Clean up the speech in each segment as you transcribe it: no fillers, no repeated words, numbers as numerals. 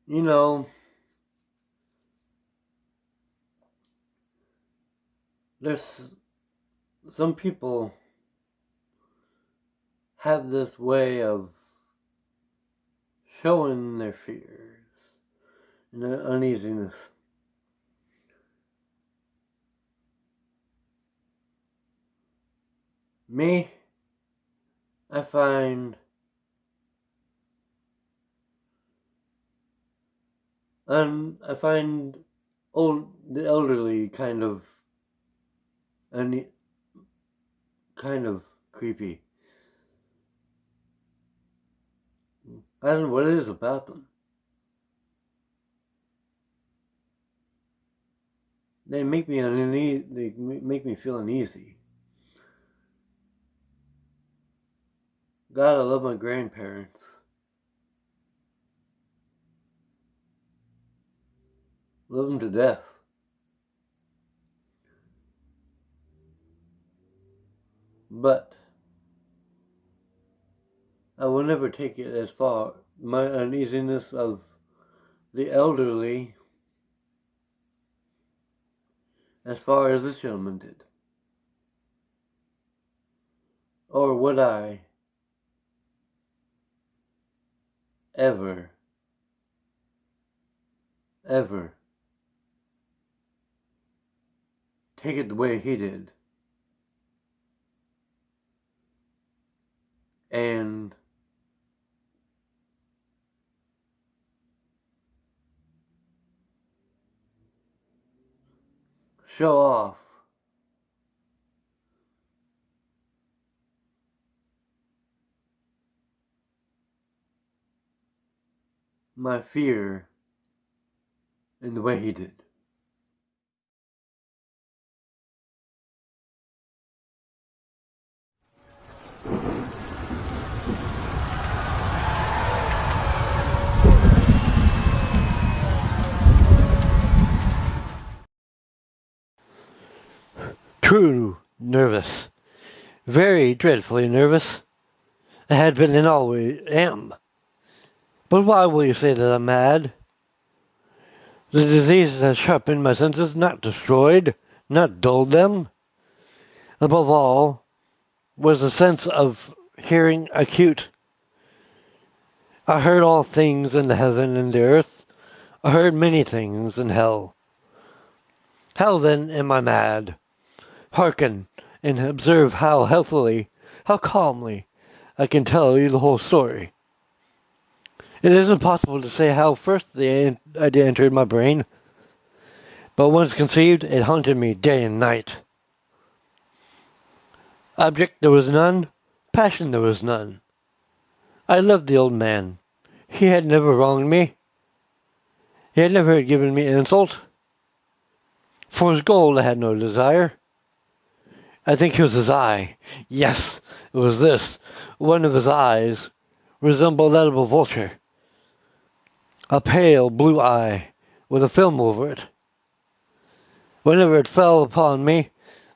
You know, there's some people have this way of showing their fears and their uneasiness. Me, I find the elderly kind of kind of creepy. I don't know what it is about them. They make me uneasy. They make me feel uneasy. God, I love my grandparents. Love them to death. But I will never take it as far. My uneasiness of the elderly as far as this gentleman did. Or would I ever take it the way he did and show off my fear in the way he did. True, nervous. Very dreadfully nervous. I had been and always am. But why will you say that I'm mad? The disease has sharpened my senses, not destroyed, not dulled them. Above all, was the sense of hearing acute. I heard all things in the heaven and the earth. I heard many things in hell. How then am I mad? Hearken, and observe how healthily, how calmly, I can tell you the whole story. It is impossible to say how first the idea entered my brain, but once conceived, it haunted me day and night. Object there was none, passion there was none. I loved the old man. He had never wronged me. He had never given me an insult. For his gold I had no desire. I think it was his eye. Yes, it was this. One of his eyes resembled that of a vulture. A pale blue eye with a film over it. Whenever it fell upon me,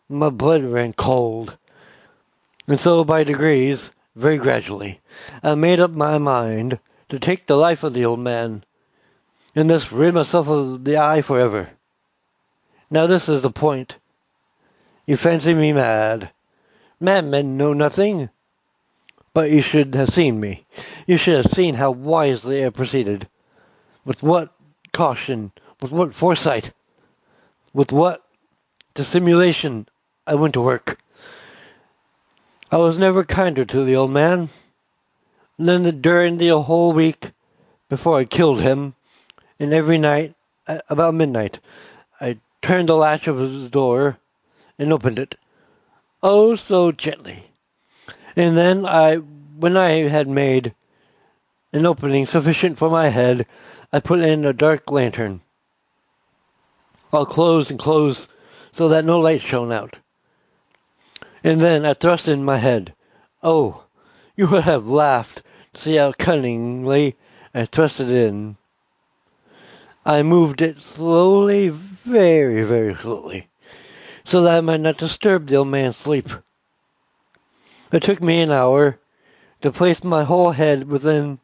my blood ran cold. And so by degrees, very gradually, I made up my mind to take the life of the old man, and thus rid myself of the eye forever. Now this is the point. You fancy me mad. Madmen know nothing. But you should have seen me. You should have seen how wisely I proceeded. With what caution, with what foresight, with what dissimulation I went to work. I was never kinder to the old man. Then during the whole week before I killed him, and every night, about midnight, I turned the latch of his door and opened it. Oh, so gently. And then when I had made an opening sufficient for my head, I put in a dark lantern, all closed and closed so that no light shone out. And then I thrust in my head. Oh, you would have laughed to see how cunningly I thrust it in. I moved it slowly, very, very slowly, so that I might not disturb the old man's sleep. It took me an hour to place my whole head within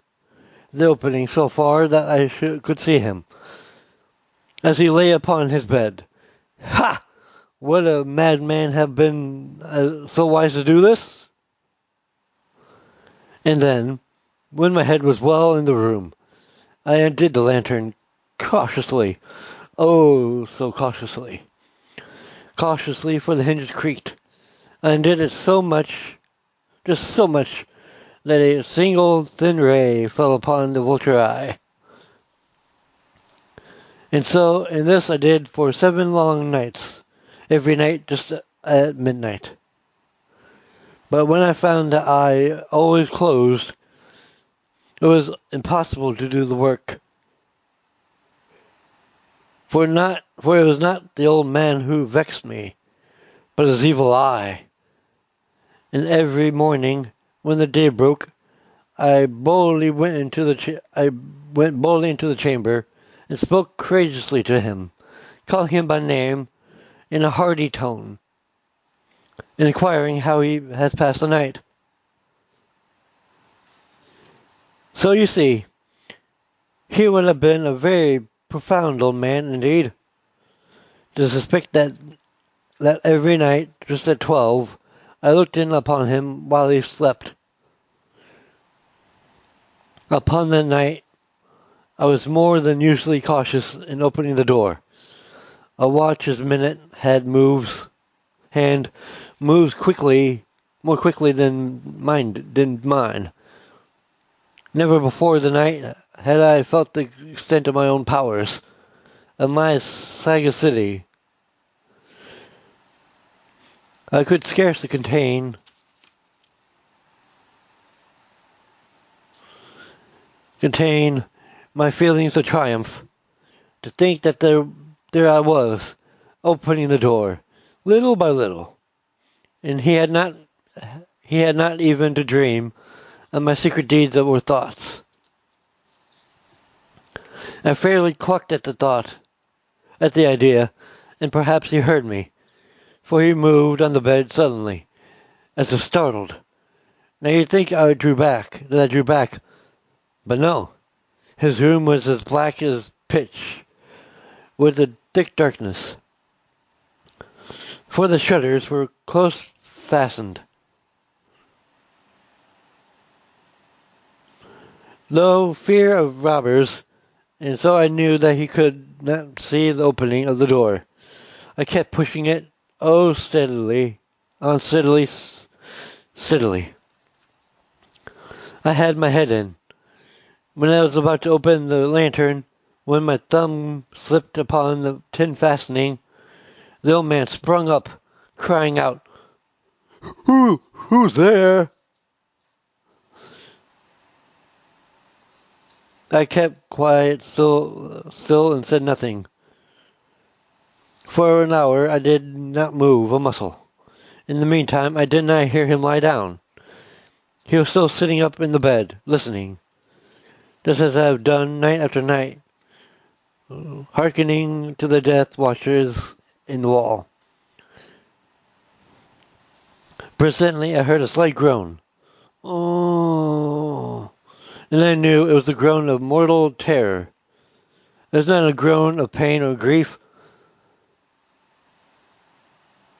the opening so far that I could see him, as he lay upon his bed. Ha! Would a madman have been so wise to do this? And then, when my head was well in the room, I undid the lantern cautiously. Oh, so cautiously. Cautiously, for the hinges creaked. I undid it so much, just so much, that a single thin ray fell upon the vulture eye. And so, in this I did for 7 long nights, every night just at midnight. But when I found the eye always closed, it was impossible to do the work. For it was not the old man who vexed me, but his evil eye. And every morning, when the day broke, I went boldly into the chamber, and spoke courageously to him, calling him by name in a hearty tone, and inquiring how he has passed the night. So you see, he would have been a very profound old man indeed, to suspect that every night, just at 12, I looked in upon him while he slept. Upon that night, I was more than usually cautious in opening the door. A watch's hand moves quickly, more quickly than mine. Never before the night had I felt the extent of my own powers, of my sagacity. I could scarcely contain my feelings of triumph, to think that there I was, opening the door, little by little, and he had not even to dream of my secret deeds or thoughts. I fairly clucked at the idea, and perhaps he heard me, for he moved on the bed suddenly, as if startled. Now you'd think that I drew back, but no. His room was as black as pitch, with a thick darkness, for the shutters were close fastened. Though fear of robbers, and so I knew that he could not see the opening of the door, I kept pushing it, steadily. I had my head in. When I was about to open the lantern, when my thumb slipped upon the tin fastening, the old man sprung up, crying out, Who's there?" I kept quiet, still, and said nothing. For an hour I did not move a muscle. In the meantime, I did not hear him lie down. He was still sitting up in the bed, listening, just as I have done night after night, hearkening to the death watchers in the wall. Presently I heard a slight groan. Oh, and I knew it was the groan of mortal terror. It was not a groan of pain or grief.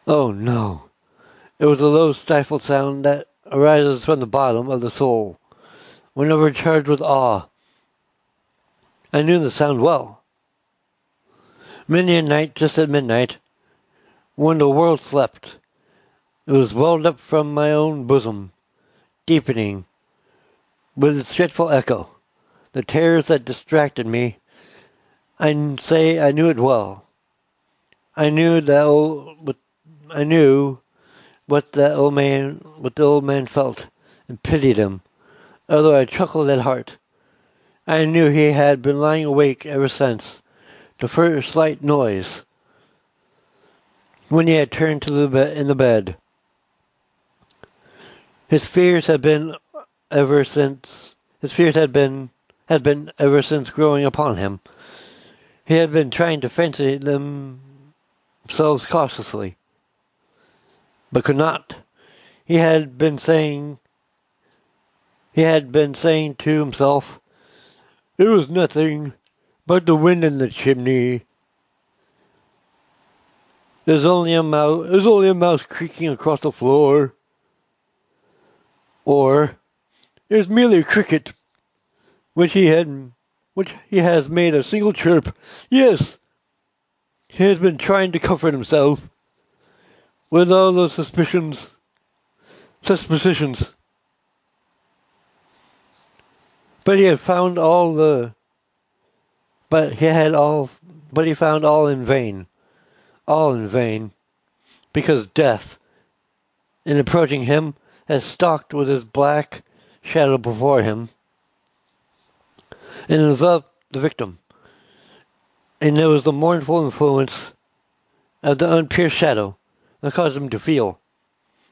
Oh, no. It was a low, stifled sound that arises from the bottom of the soul, when overcharged with awe. I knew the sound well. Many a night, just at midnight, when the world slept, it was welled up from my own bosom, deepening, with its dreadful echo, the terrors that distracted me. I knew it well. I knew what the old man felt, and pitied him, although I chuckled at heart. I knew he had been lying awake ever since the first slight noise, when he had turned to in the bed. His fears had been ever since growing upon him. He had been trying to fancy themselves cautiously, but could not. He had been saying to himself, "It was nothing but the wind in the chimney. There's only a mouse creaking across the floor." Or, "It's merely a cricket, which he has made a single chirp. Yes, he has been trying to comfort himself with all those suspicions. But he found all in vain. All in vain, because death, in approaching him, had stalked with his black shadow before him, and enveloped the victim. And it was the mournful influence of the unpierced shadow that caused him to feel,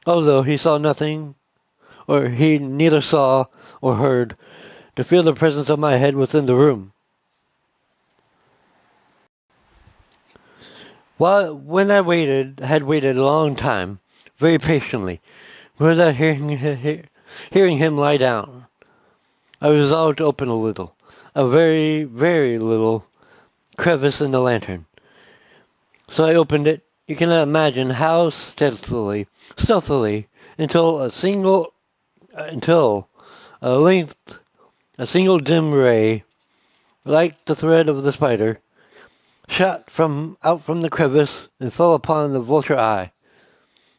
although he saw nothing, or he neither saw or heard, to feel the presence of my head within the room. When I had waited a long time, very patiently, without hearing him lie down, I resolved to open a very, very little crevice in the lantern. So I opened it. You cannot imagine how stealthily, until a single dim ray, like the thread of the spider, shot out from the crevice and fell upon the vulture eye.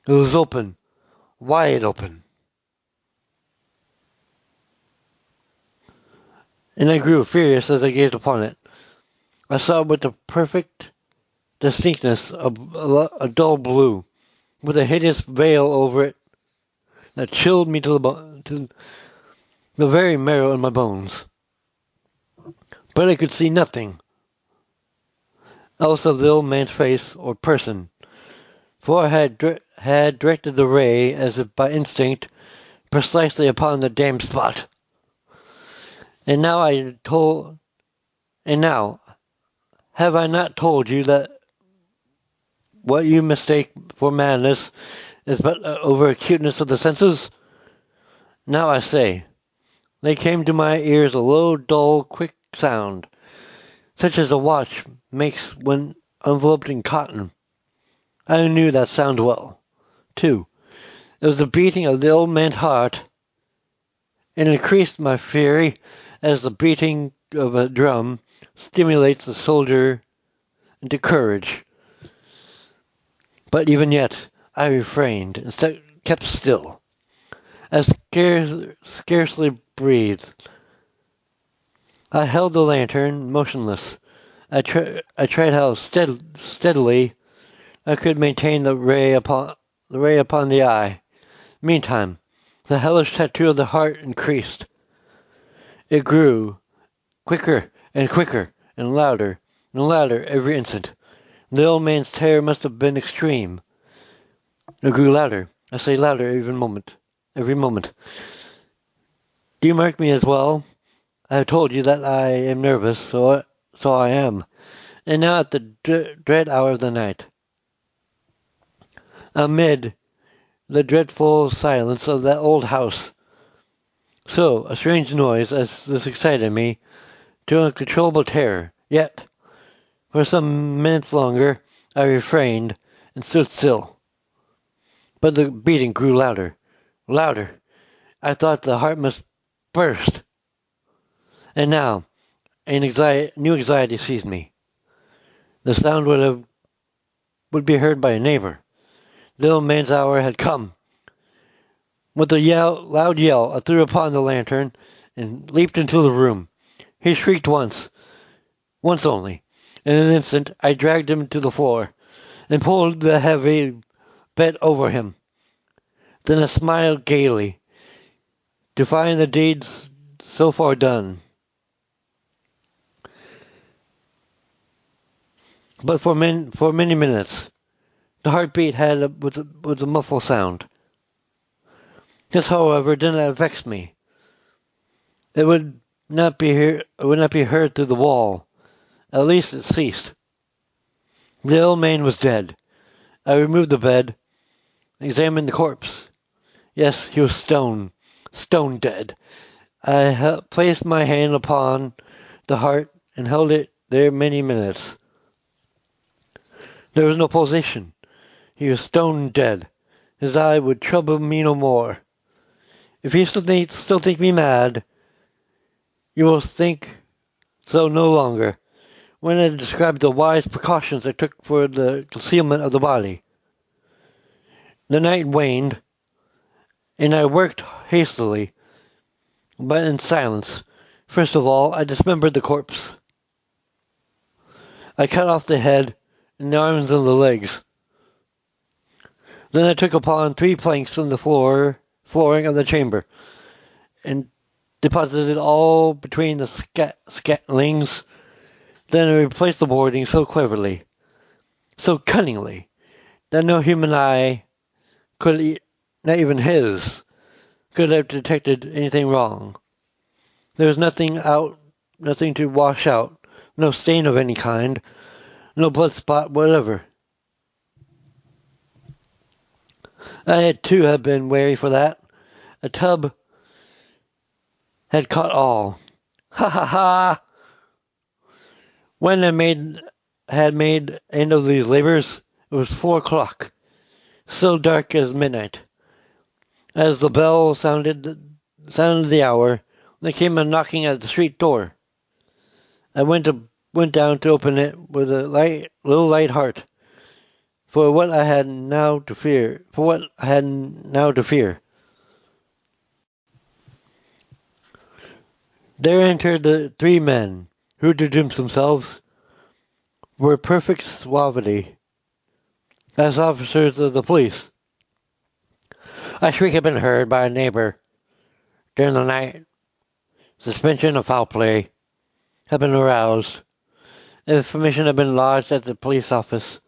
It was open, wide open. And I grew furious as I gazed upon it. I saw with the perfect distinctness a dull blue, with a hideous veil over it that chilled me to the very marrow in my bones. But I could see nothing else of the old man's face or person, for I had directed the ray, as if by instinct, precisely upon the damned spot. And now have I not told you that what you mistake for madness is but over acuteness of the senses? Now I say, there came to my ears a low, dull, quick sound, such as a watch makes when enveloped in cotton. I knew that sound well, too. It was the beating of the old man's heart, and increased my fury as the beating of a drum stimulates the soldier into courage. But even yet I refrained and kept still. I scarcely breathed. I held the lantern motionless. I tried how steadily I could maintain the ray upon the eye. Meantime, the hellish tattoo of the heart increased. It grew quicker and quicker, and louder every instant. The old man's terror must have been extreme. It grew louder. I say louder every moment. Do you mark me as well? I have told you that I am nervous, so I am. And now at the dread hour of the night, amid the dreadful silence of that old house, so a strange noise as this excited me to uncontrollable terror. Yet, for some minutes longer, I refrained and stood still. But the beating grew louder. I thought the heart must burst. And now, new anxiety seized me. The sound would be heard by a neighbor. The old man's hour had come. With a loud yell, I threw upon the lantern and leaped into the room. He shrieked once only. In an instant, I dragged him to the floor and pulled the heavy bed over him. Then I smiled gaily to find the deed so far done. But for many minutes, the heartbeat was a muffled sound. This, however, did not vex me. It would not be heard through the wall. At least it ceased. The old man was dead. I removed the bed, examined the corpse. Yes, he was stone dead. I placed my hand upon the heart and held it there many minutes. There was no pulsation. He was stone dead. His eye would trouble me no more. If you still think me mad, you will think so no longer. When I described the wise precautions I took for the concealment of the body, the night waned, and I worked hastily, but in silence. First of all, I dismembered the corpse. I cut off the head and the arms and the legs. Then I took upon 3 planks from the flooring of the chamber, and deposited all between the scatlings. Then I replaced the boarding so cleverly, so cunningly, that no human eye could, not even his, could have detected anything wrong. There was nothing to wash out, no stain of any kind, no blood spot whatever. I had to have been wary for that. A tub had caught all. Ha ha ha! When I had made end of these labors, it was 4 o'clock, so dark as midnight. As the bell sounded the hour, there came a knocking at the street door. I went down to open it with a light heart, for what I had now to fear. There entered the 3 men, who deduced themselves were perfect suavity, as officers of the police. A shriek had been heard by a neighbor during the night. Suspicion of foul play had been aroused. Information had been lodged at the police office,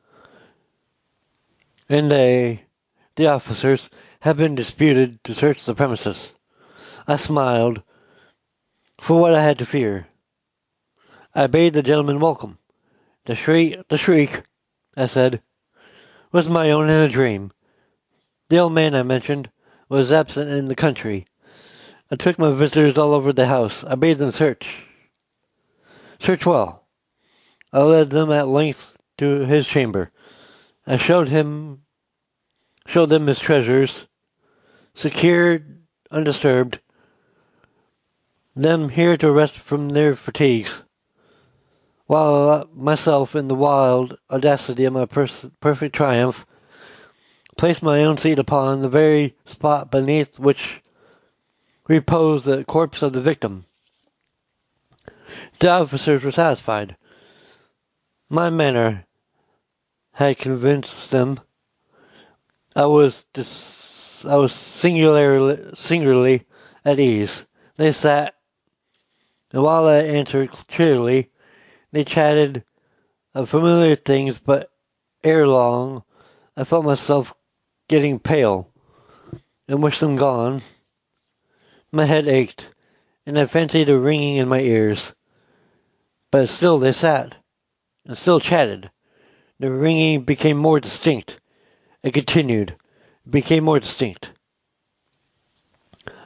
and the officers had been disputed to search the premises. I smiled, for what I had to fear. I bade the gentleman welcome. The shriek, I said, was my own in a dream. The old man I mentioned was absent in the country. I took my visitors all over the house. I bade them search well. I led them at length to his chamber. I showed them his treasures, secured, undisturbed, them here to rest from their fatigues, while myself, in the wild audacity of my perfect triumph, placed my own seat upon the very spot beneath which reposed the corpse of the victim. The officers were satisfied. My manner had convinced them. I was singularly at ease. They sat, and while I answered cheerily, they chatted of familiar things, but ere long I felt myself getting pale, and wished them gone. My head ached, and I fancied a ringing in my ears. But still they sat, and still chatted. The ringing became more distinct. It continued. It became more distinct.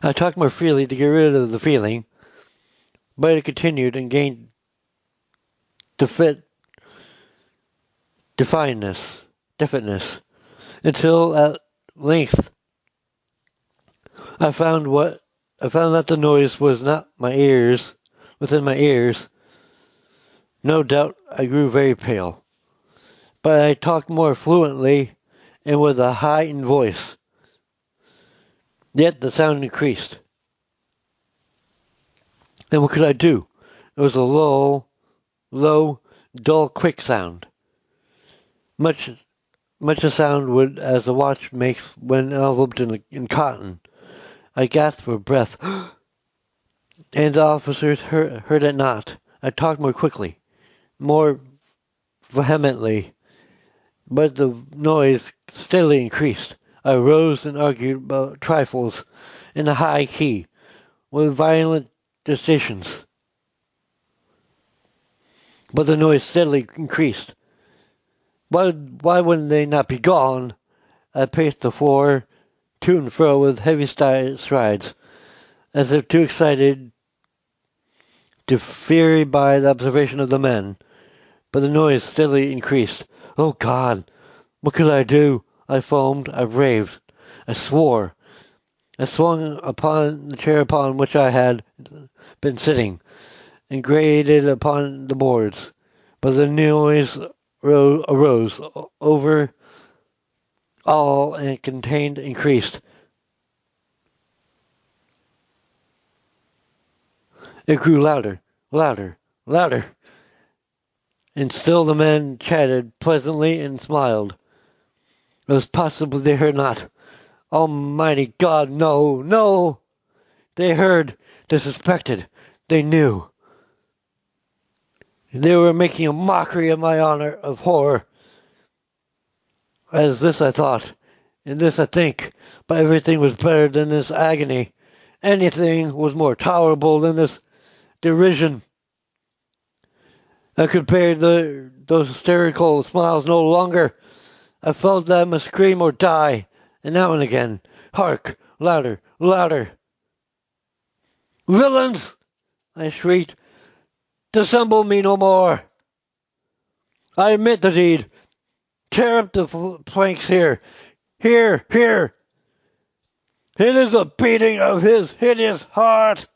I talked more freely to get rid of the feeling, but it continued and gained definiteness, until at length I found that the noise was not within my ears. No doubt I grew very pale, but I talked more fluently and with a heightened voice. Yet the sound increased. And what could I do? It was a low, dull, quick sound. Much a sound would as a watch makes when enveloped in cotton. I gasped for breath, and the officers heard it not. I talked more quickly, more vehemently, but the noise steadily increased. I rose and argued about trifles in a high key, with violent gesticulations. But the noise steadily increased. Why wouldn't they not be gone? I paced the floor to and fro with heavy strides, as if too excited to fury by the observation of the men. But the noise steadily increased. Oh, God! What could I do? I foamed, I raved, I swore. I swung upon the chair upon which I had been sitting, and grated upon the boards. But the noise arose over all and contained increased. It grew louder, louder, louder. And still the men chatted pleasantly and smiled. It was possible they heard not. Almighty God, no, no! They heard, they suspected, they knew. They were making a mockery of my honor, of horror. As this I thought, and this I think, but everything was better than this agony. Anything was more tolerable than this derision. I could bear those hysterical smiles no longer. I felt that I must scream or die, and now and again, hark, louder, louder. Villains! I shrieked. Dissemble me no more. I admit the deed. Tear up the planks here. Here, here. It is the beating of his hideous heart.